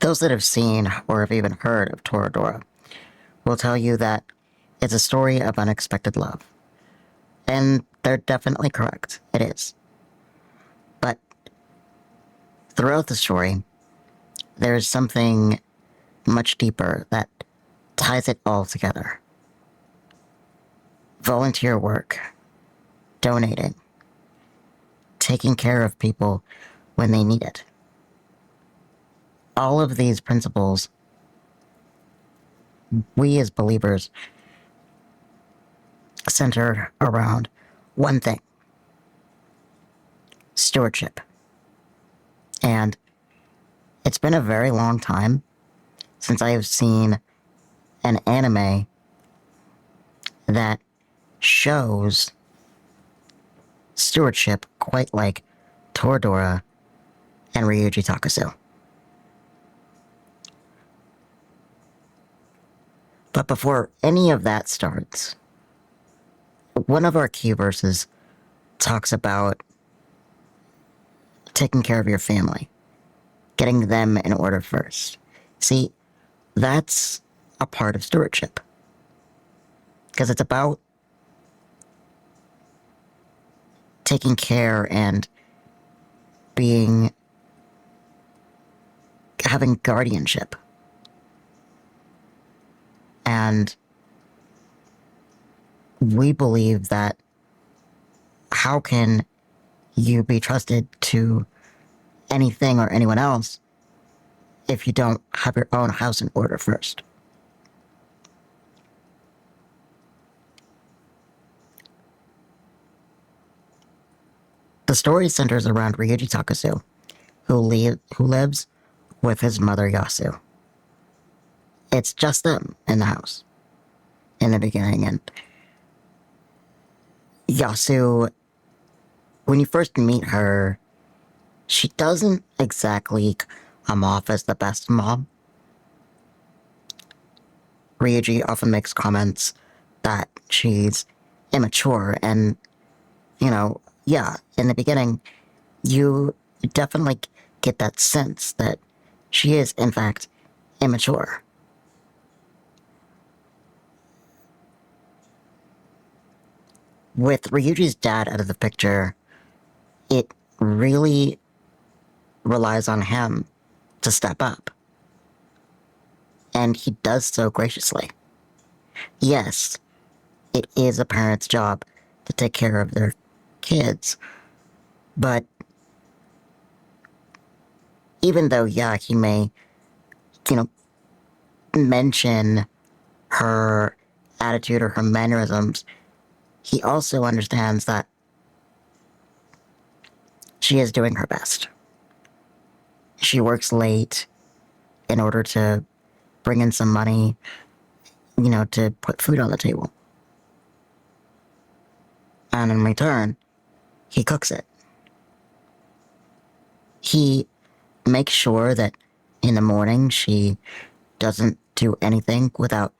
Those that have seen or have even heard of Toradora will tell you that it's a story of unexpected love. And they're definitely correct. It is. But throughout the story, there's something much deeper that ties it all together. Volunteer work, donating, taking care of people when they need it. All of these principles, we as believers center around one thing: stewardship. And it's been a very long time since I have seen an anime that shows stewardship quite like Toradora and Ryuuji Takasu. But before any of that starts, one of our key verses talks about taking care of your family, getting them in order first. See, that's a part of stewardship. Because it's about taking care and having guardianship. And we believe that how can you be trusted to anything or anyone else if you don't have your own house in order first? The story centers around Ryuuji Takasu, who lives with his mother Yasu. It's just them in the house in the beginning, and Yasu, when you first meet her, she doesn't exactly come off as the best mom. Ryuji often makes comments that she's immature, and, yeah, in the beginning, you definitely get that sense that she is, in fact, immature. With Ryuji's dad out of the picture, it really relies on him to step up. And he does so graciously. Yes, it is a parent's job to take care of their kids, but even though, yeah, he may, mention her attitude or her mannerisms, he also understands that she is doing her best. She works late in order to bring in some money, to put food on the table. And in return, he cooks it. He makes sure that in the morning she doesn't do anything without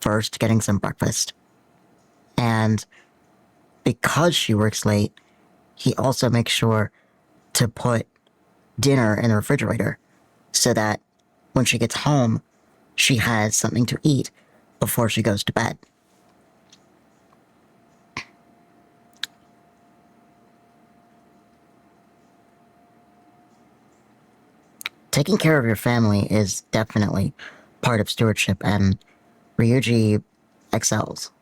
first getting some breakfast. And because she works late, he also makes sure to put dinner in the refrigerator so that when she gets home, she has something to eat before she goes to bed. Taking care of your family is definitely part of stewardship, and Ryuji excels.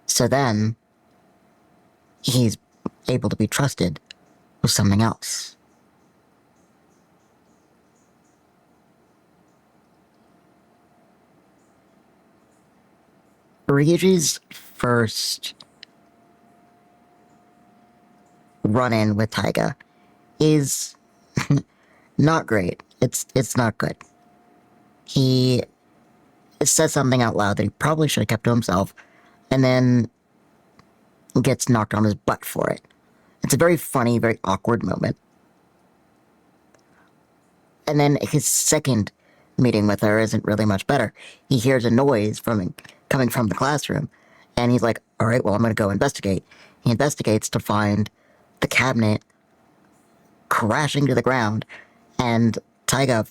So then, he's able to be trusted with something else. Ryuji's first run-in with Taiga is not great. It's not good. He says something out loud that he probably should have kept to himself, and then gets knocked on his butt for it. It's a very funny, very awkward moment. And then his second meeting with her isn't really much better. He hears a noise coming from the classroom, and he's like, all right, well, I'm going to go investigate. He investigates to find the cabinet crashing to the ground and Taiga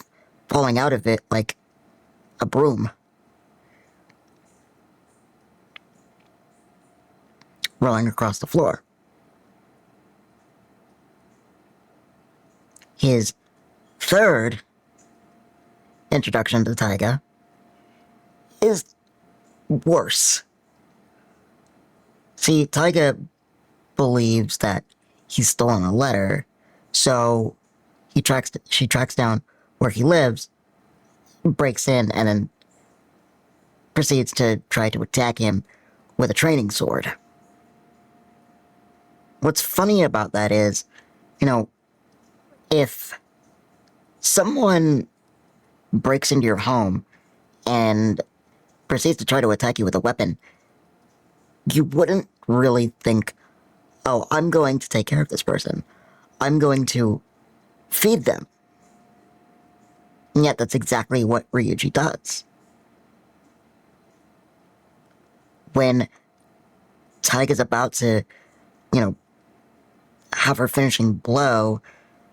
falling out of it like a broom, rolling across the floor. His third introduction to Taiga is worse. See, Taiga believes that he's stolen a letter, so she tracks down where he lives, breaks in, and then proceeds to try to attack him with a training sword. What's funny about that is, if someone breaks into your home and proceeds to try to attack you with a weapon, you wouldn't really think, oh, I'm going to take care of this person. I'm going to feed them. And yet that's exactly what Ryuuji does. When Taiga's about to, have her finishing blow,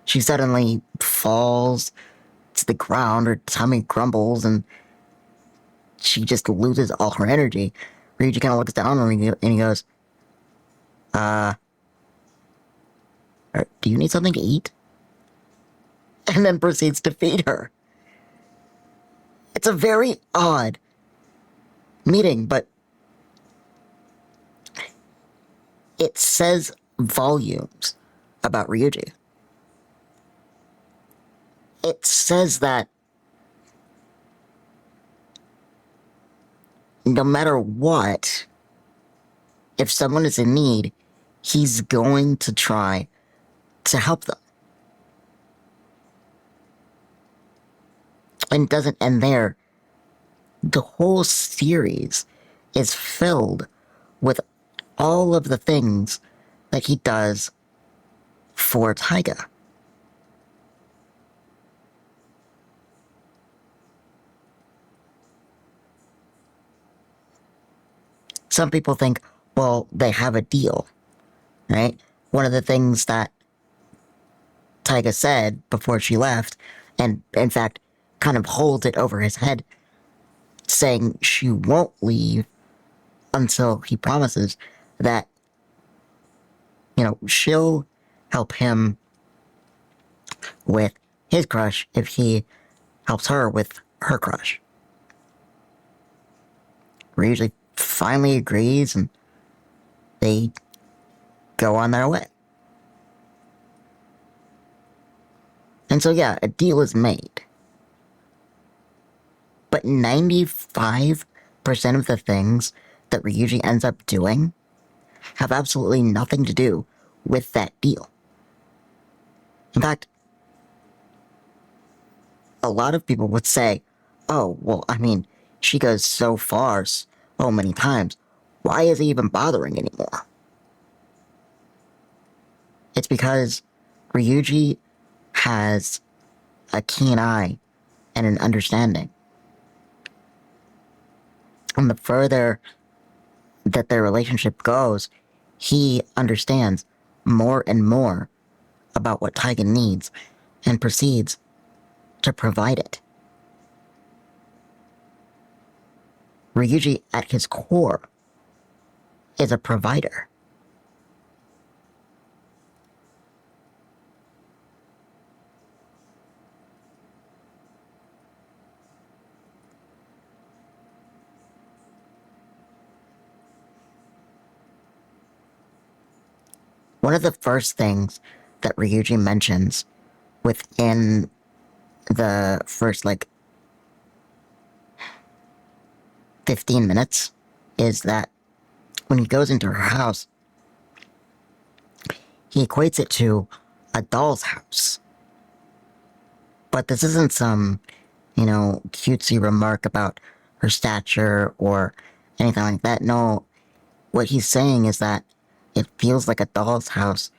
she suddenly falls to the ground, her tummy crumbles, and she just loses all her energy. Ryuuji kind of looks down on her and he goes, do you need something to eat? And then proceeds to feed her. It's a very odd meeting, but it says volumes about Ryuuji. It says that no matter what, if someone is in need, he's going to try to help them. And it doesn't end there. The whole series is filled with all of the things that he does for Taiga. Some people think, well, they have a deal, right? One of the things that Taiga said before she left, and in fact, kind of holds it over his head, saying she won't leave until he promises that, she'll help him with his crush if he helps her with her crush. Ryuuji finally agrees and they go on their way. And so, yeah, a deal is made. But 95% of the things that Ryuuji ends up doing have absolutely nothing to do with that deal. In fact, a lot of people would say, oh, well, she goes so far so many times. Why is he even bothering anymore? It's because Ryuuji has a keen eye and an understanding. And the further that their relationship goes, he understands more and more about what Taiga needs and proceeds to provide it. Ryuuji, at his core, is a provider. One of the first things that Ryuuji mentions within the first, 15 minutes is that when he goes into her house, he equates it to a doll's house. But this isn't some, cutesy remark about her stature or anything like that. No, what he's saying is that it feels like a doll's house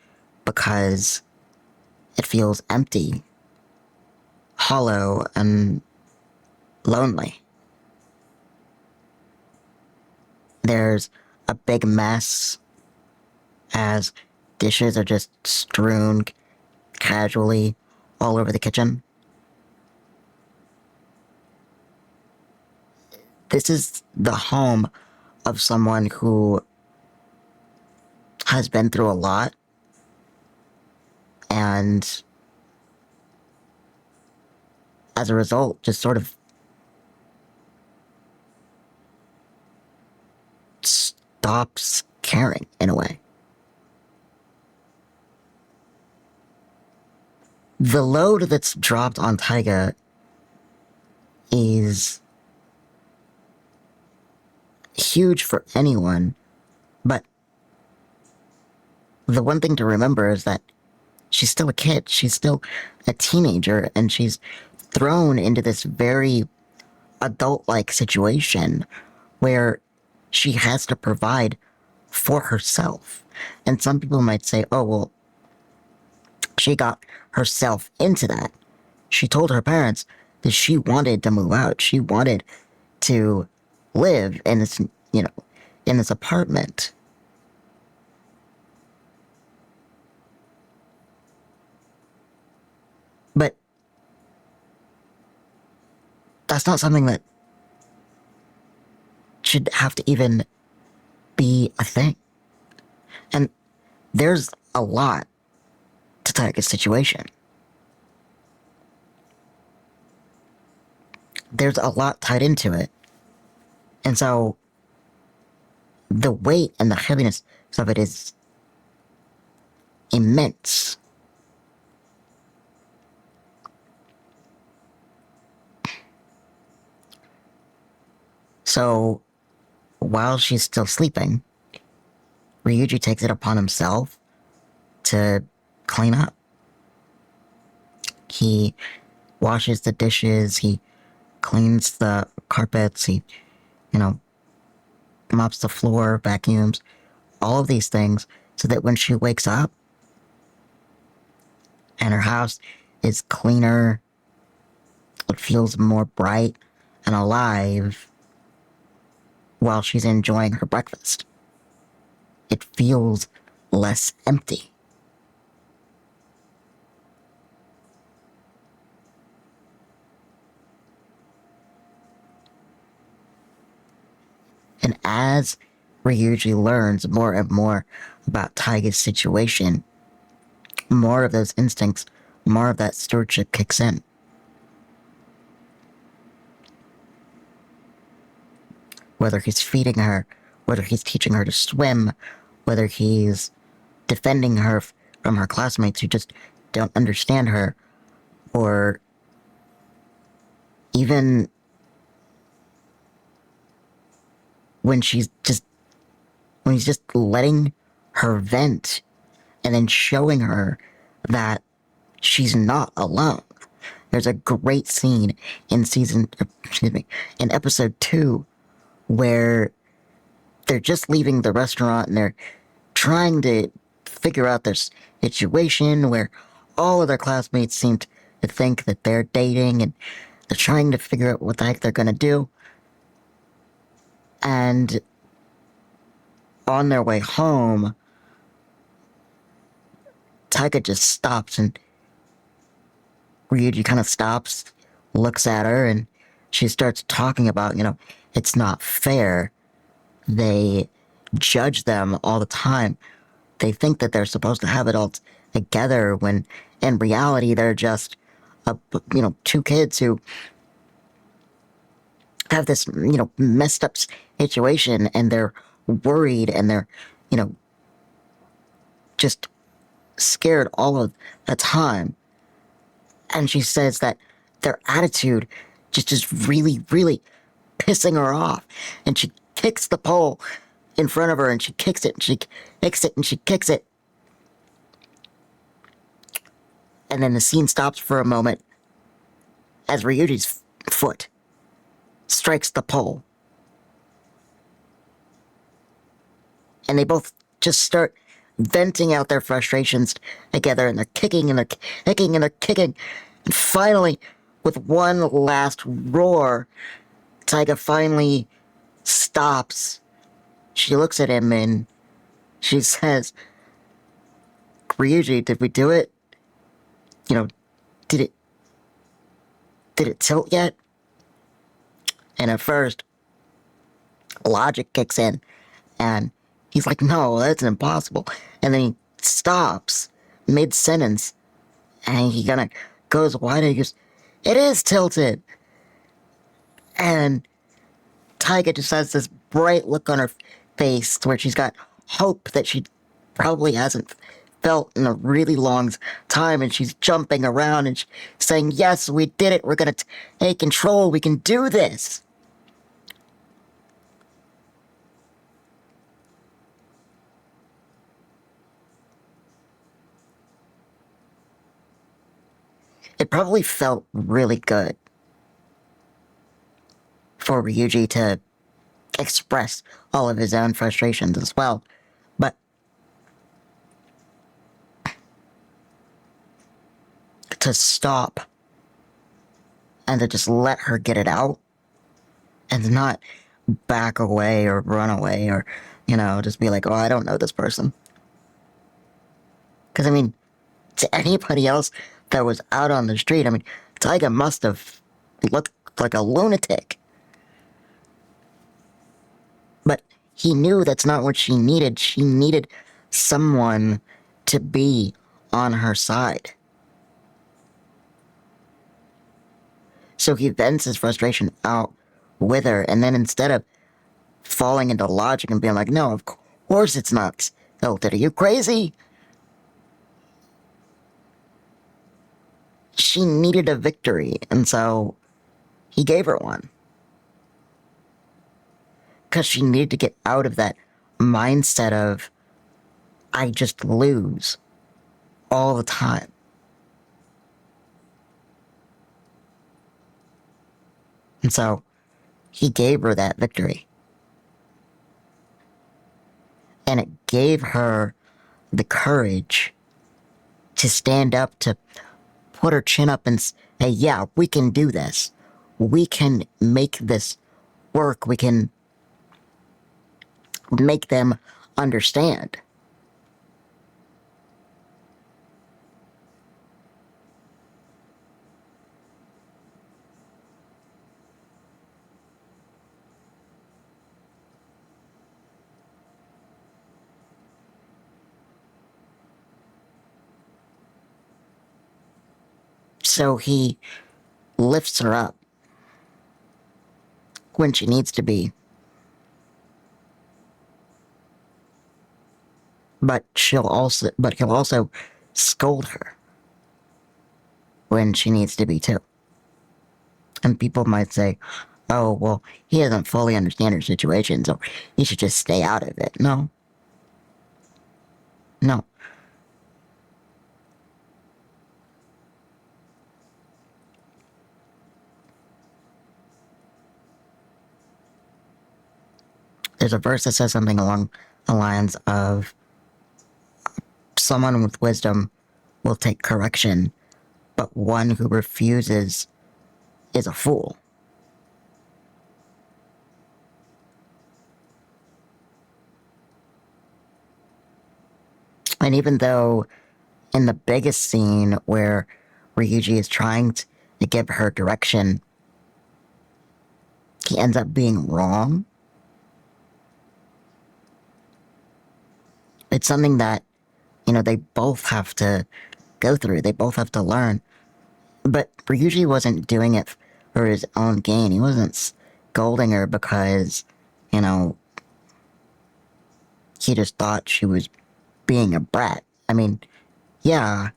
because it feels empty, hollow, and lonely. There's a big mess as dishes are just strewn casually all over the kitchen. This is the home of someone who has been through a lot and as a result just sort of stops caring in a way. The load that's dropped on Taiga is huge for anyone, but the one thing to remember is that she's still a kid, she's still a teenager, and she's thrown into this very adult-like situation where she has to provide for herself. And some people might say, oh, well, she got herself into that. She told her parents that she wanted to move out. She wanted to live in this, in this apartment. But that's not something that should have to even be a thing. And there's a lot to Taiga's situation. There's a lot tied into it. And so the weight and the heaviness of it is immense. So while she's still sleeping, Ryuuji takes it upon himself to clean up. He washes the dishes, he cleans the carpets, he, mops the floor, vacuums, all of these things, so that when she wakes up and her house is cleaner, it feels more bright and alive while she's enjoying her breakfast. It feels less empty. And as Ryuuji learns more and more about Taiga's situation, more of those instincts, more of that stewardship kicks in. Whether he's feeding her, whether he's teaching her to swim, whether he's defending her from her classmates who just don't understand her, or even when he's just letting her vent and then showing her that she's not alone. There's a great scene in in episode 2 where they're just leaving the restaurant and they're trying to figure out their situation, where all of their classmates seem to think that they're dating and they're trying to figure out what the heck they're gonna do. And on their way home, Taiga just stops and Ryuuji kind of stops, looks at her, and she starts talking about, it's not fair. They judge them all the time. They think that they're supposed to have it all together when in reality they're just, two kids who have this, messed up situation and they're worried and they're, just scared all of the time. And she says that their attitude just is really, really pissing her off. And she kicks the pole in front of her and she kicks it and she kicks it and she kicks it. And then the scene stops for a moment as Ryuji's foot strikes the pole. And they both just start venting out their frustrations together, and they're kicking and they're kicking and they're kicking. And finally, with one last roar, Taiga finally stops. She looks at him and she says, Ryuji, did we do it? You know, did it tilt yet? And at first, logic kicks in, and he's like, no, that's impossible. And then he stops mid-sentence, and he kind of goes wide, and he goes, it is tilted. And Taiga just has this bright look on her face where she's got hope that she probably hasn't felt in a really long time, and she's jumping around and saying, yes, we did it, we're gonna take control, we can do this. It probably felt really good for Ryuji to express all of his own frustrations as well, but to stop and to just let her get it out and not back away or run away or, just be like, oh, I don't know this person. Because, I mean, to anybody else that was out on the street, I mean, Taiga must have looked like a lunatic. But he knew that's not what she needed. She needed someone to be on her side. So he vents his frustration out with her, and then instead of falling into logic and being like, no, of course it's not tilted, are you crazy? She needed a victory, and so he gave her one. Because she needed to get out of that mindset of, I just lose all the time. And so he gave her that victory. And it gave her the courage to stand up, to put her chin up and say, yeah, we can do this. We can make this work. We can make them understand. So he lifts her up when she needs to be. But he'll also scold her when she needs to be too. And people might say, oh, well, he doesn't fully understand her situation, so he should just stay out of it. No. No. There's a verse that says something along the lines of, someone with wisdom will take correction, but one who refuses is a fool. And even though in the biggest scene where Ryuji is trying to give her direction, he ends up being wrong, it's something that, they both have to go through. They both have to learn. But Ryuji wasn't doing it for his own gain. He wasn't scolding her because, he just thought she was being a brat. I mean, yeah,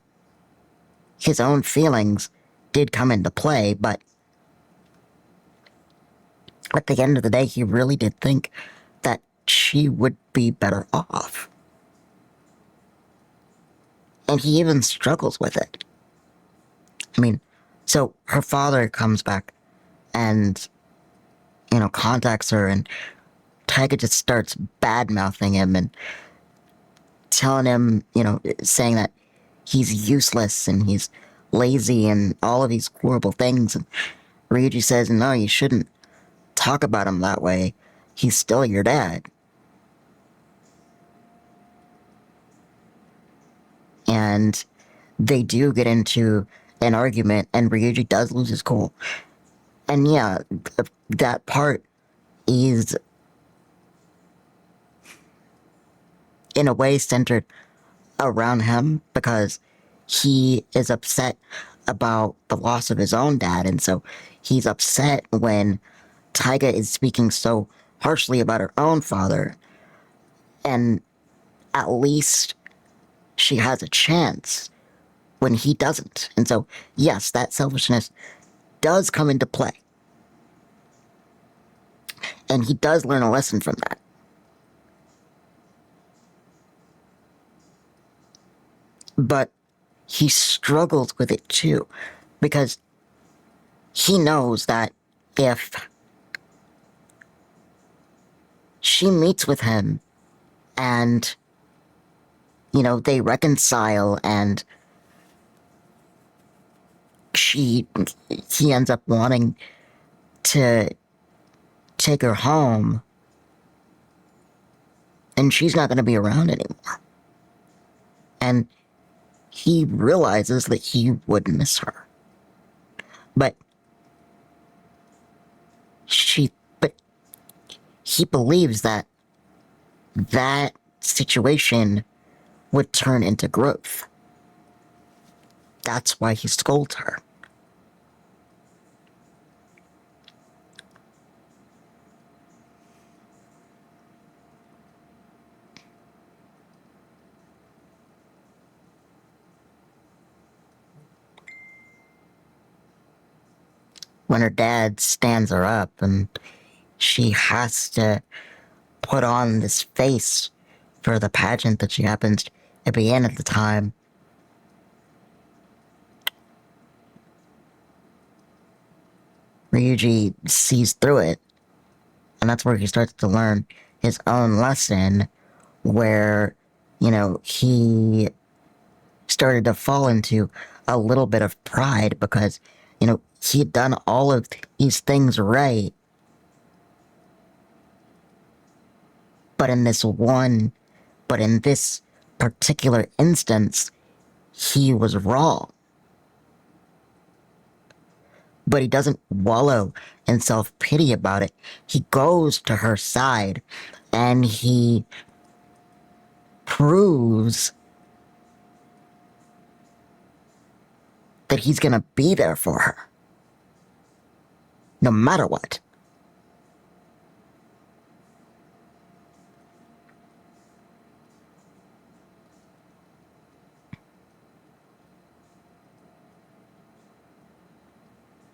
his own feelings did come into play, but at the end of the day, he really did think that she would be better off. And he even struggles with it. I mean, so her father comes back and, contacts her, and Taiga just starts bad-mouthing him and telling him, saying that he's useless and he's lazy and all of these horrible things. And Ryuji says, no, you shouldn't talk about him that way. He's still your dad. And they do get into an argument, and Ryuji does lose his cool. And yeah, that part is in a way centered around him because he is upset about the loss of his own dad, and so he's upset when Taiga is speaking so harshly about her own father, and at least she has a chance when he doesn't. And so, yes, that selfishness does come into play. And he does learn a lesson from that. But he struggles with it too, because he knows that if she meets with him and, they reconcile and he ends up wanting to take her home, and she's not going to be around anymore. And he realizes that he would miss her. But he believes that situation would turn into growth. That's why he scolds her. When her dad stands her up and she has to put on this face for the pageant that she happens to be in at the time, Ryuji sees through it, and that's where he starts to learn his own lesson, where, he started to fall into a little bit of pride because, he had done all of these things right. But in this particular instance, he was wrong. But he doesn't wallow in self-pity about it. He goes to her side and he proves that he's gonna be there for her. No matter what.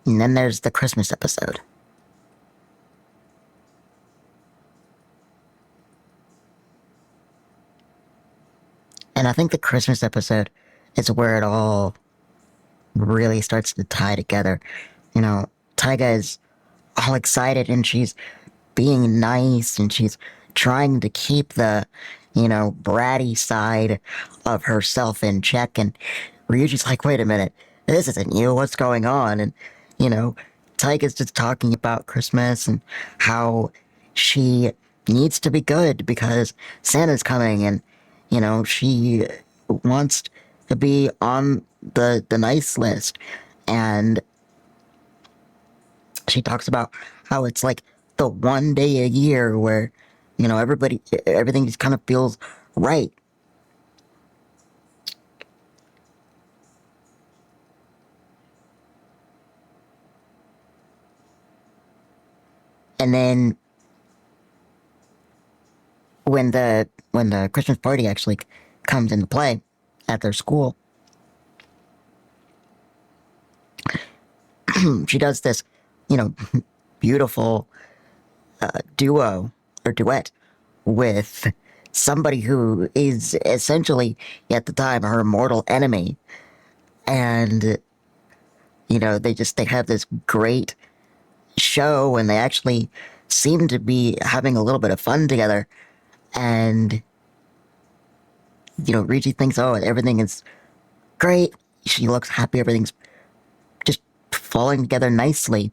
And then there's the Christmas episode. And I think the Christmas episode is where it all really starts to tie together. Taiga is all excited and she's being nice and she's trying to keep the, bratty side of herself in check. And Ryuji's like, wait a minute, this isn't you. What's going on? And, Taiga's just talking about Christmas and how she needs to be good because Santa's coming and, she wants to be on the nice list. And she talks about how it's like the one day a year where, everything just kind of feels right. And then when the Christmas party actually comes into play at their school, she does this, beautiful duo or duet with somebody who is essentially at the time her mortal enemy, and they have this great show and they actually seem to be having a little bit of fun together. And Ryuji thinks, oh, everything is great, she looks happy, everything's just falling together nicely.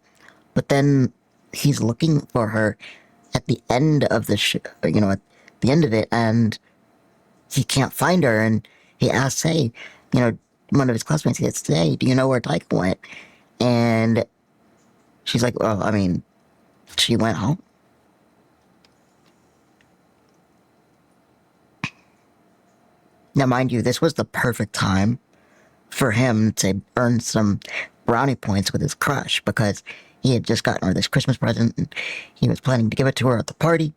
But then he's looking for her at the end of the at the end of it, and he can't find her, and he asks, hey, you know, one of his classmates, he says, hey, do you know where Taika went? And she's like, well, I mean, she went home. Now, mind you, this was the perfect time for him to earn some brownie points with his crush because he had just gotten her this Christmas present and he was planning to give it to her at the party.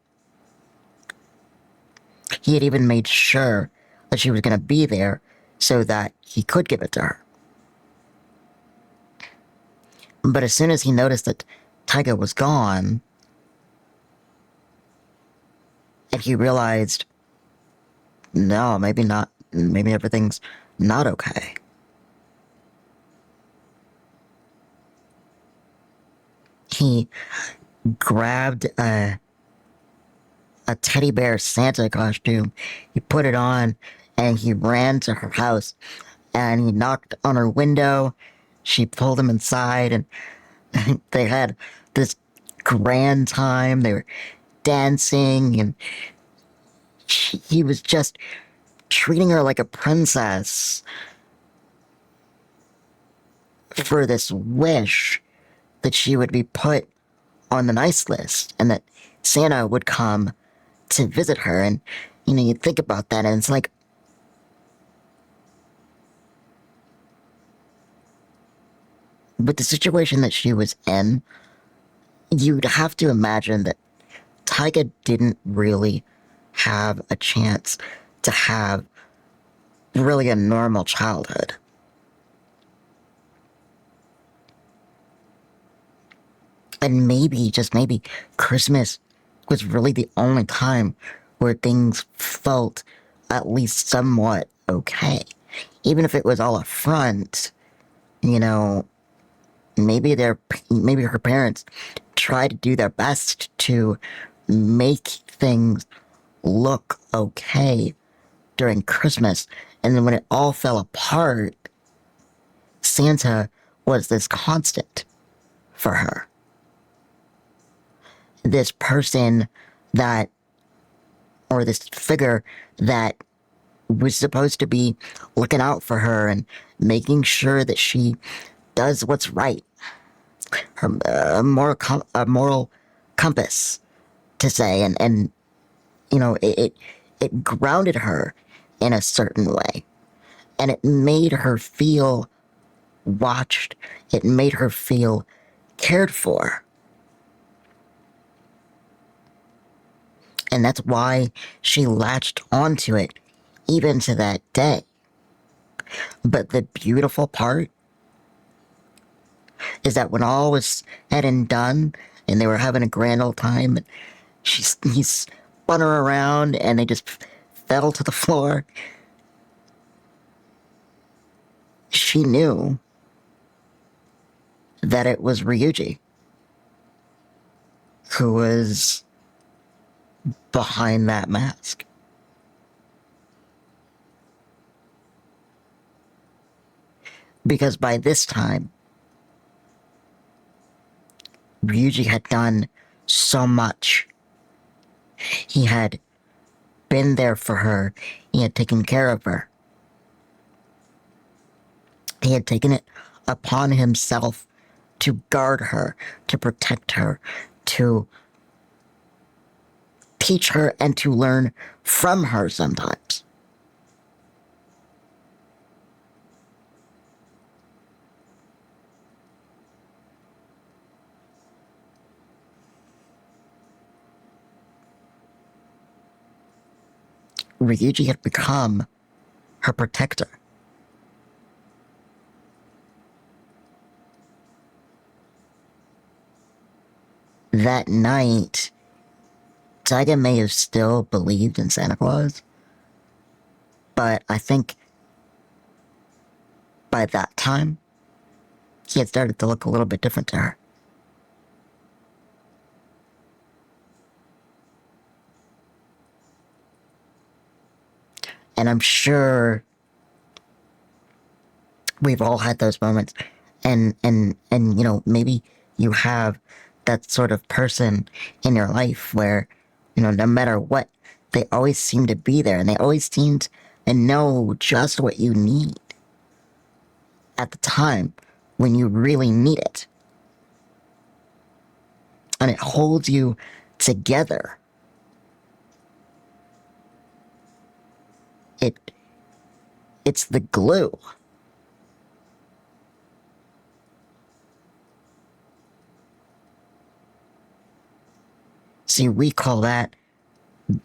He had even made sure that she was going to be there so that he could give it to her. But as soon as he noticed that Tyga was gone, and he realized, no, maybe not, maybe everything's not okay. He grabbed a teddy bear Santa costume, he put it on, and he ran to her house, and he knocked on her window. She pulled him inside, and they had this grand time. They were dancing, and he was just treating her like a princess for this wish that she would be put on the nice list and that Santa would come to visit her. And, you know, you think about that, and it's like, with the situation that she was in, you'd have to imagine that Tyga didn't really have a chance to have really a normal childhood. And maybe, just maybe, Christmas was really the only time where things felt at least somewhat okay. Even if it was all a front, you know, maybe her parents tried to do their best to make things look okay during Christmas. And then when it all fell apart, Santa was this constant for her. This person that, or this figure that was supposed to be looking out for her and making sure that she does what's right. Her moral compass, to say, and you know, it grounded her in a certain way, and it made her feel watched. It made her feel cared for. And that's why she latched onto it even to that day. But the beautiful part is that when all was said and done and they were having a grand old time, and he spun her around and they just fell to the floor, she knew that it was Ryuuji who was behind that mask. Because by this time, Ryuji had done so much. He had been there for her. He had taken care of her. He had taken it upon himself to guard her, to protect her, to teach her, and to learn from her sometimes. Ryuji had become her protector. That night, Taiga may have still believed in Santa Claus, but I think by that time, he had started to look a little bit different to her. And I'm sure we've all had those moments, and you know, maybe you have that sort of person in your life where, you know, no matter what, they always seem to be there, and they and know just what you need at the time when you really need it. And it holds you together. It's the glue. See, we call that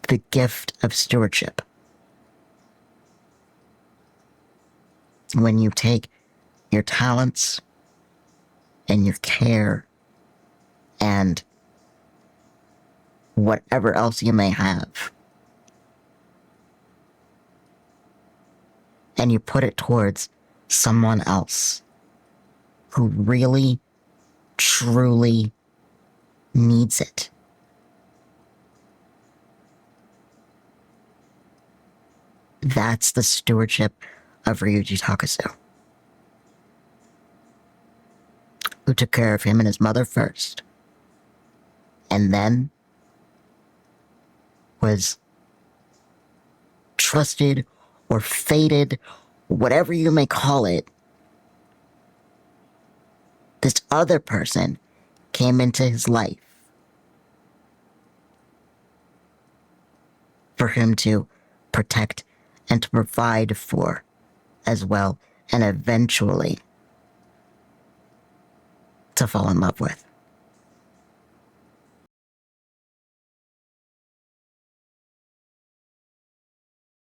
the gift of stewardship. When you take your talents and your care and whatever else you may have, and you put it towards someone else who really, truly needs it. That's the stewardship of Ryuuji Takasu, who took care of him and his mother first, and then was trusted or fated, whatever you may call it. This other person came into his life for him to protect and to provide for as well, and eventually to fall in love with.